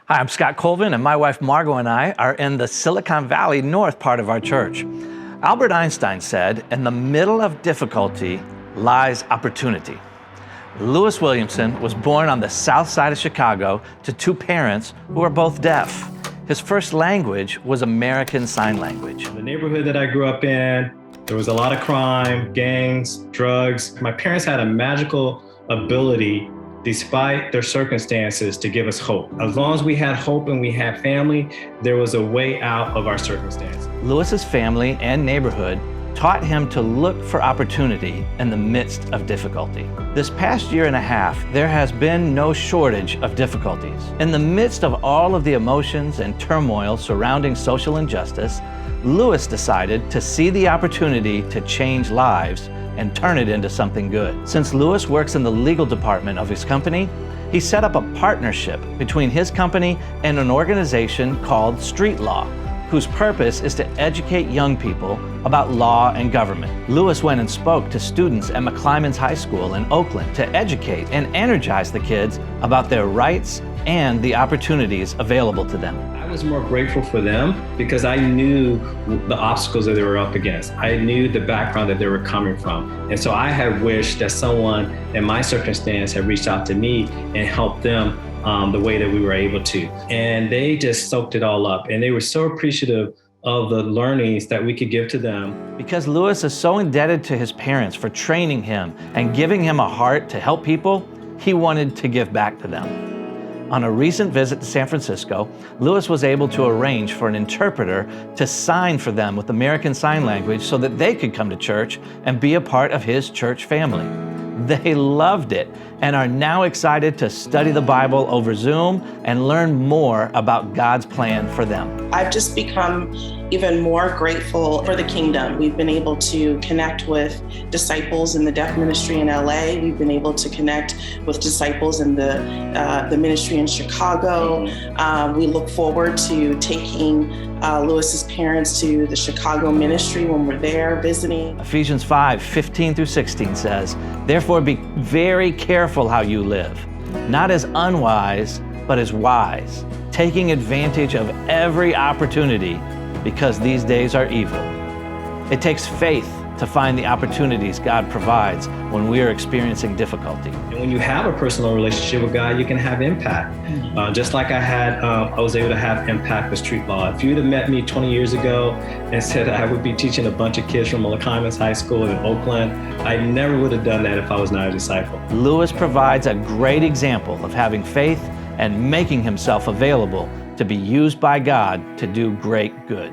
Hi, I'm Scott Colvin, and my wife Margot and I are in the Silicon Valley North part of our church. Albert Einstein said, "In the middle of difficulty lies opportunity." Lewis Williamson was born on the south side of Chicago to two parents who are both deaf. His first language was American Sign Language. The neighborhood that I grew up in, there was a lot of crime, gangs, drugs. My parents had a magical ability, despite their circumstances, to give us hope. As long as we had hope and we had family, there was a way out of our circumstances. Lewis's family and neighborhood taught him to look for opportunity in the midst of difficulty. This past year and a half, there has been no shortage of difficulties. In the midst of all of the emotions and turmoil surrounding social injustice, Lewis decided to see the opportunity to change lives and turn it into something good. Since Lewis works in the legal department of his company, he set up a partnership between his company and an organization called Street Law, whose purpose is to educate young people about law and government. Lewis went and spoke to students at McClymonds High School in Oakland to educate and energize the kids about their rights and the opportunities available to them. I was more grateful for them because I knew the obstacles that they were up against. I knew the background that they were coming from. And so I had wished that someone in my circumstance had reached out to me and helped them the way that we were able to. And they just soaked it all up. And they were so appreciative of the learnings that we could give to them. Because Lewis is so indebted to his parents for training him and giving him a heart to help people, he wanted to give back to them. On a recent visit to San Francisco, Lewis was able to arrange for an interpreter to sign for them with American Sign Language so that they could come to church and be a part of his church family. They loved it and are now excited to study the Bible over Zoom and learn more about God's plan for them. I've just become even more grateful for the kingdom. We've been able to connect with disciples in the deaf ministry in LA. We've been able to connect with disciples in the ministry in Chicago. We look forward to taking Lewis's parents to the Chicago ministry when we're there visiting. Ephesians 5:15-16 says, "Therefore be very careful how you live, not as unwise, but as wise, taking advantage of every opportunity because these days are evil." It takes faith to find the opportunities God provides when we are experiencing difficulty. And when you have a personal relationship with God, you can have impact. Just like I was able to have impact with Street Law. If you'd have met me 20 years ago and said I would be teaching a bunch of kids from McClymonds High School in Oakland, I never would have done that if I was not a disciple. Lewis provides a great example of having faith and making himself available to be used by God to do great good.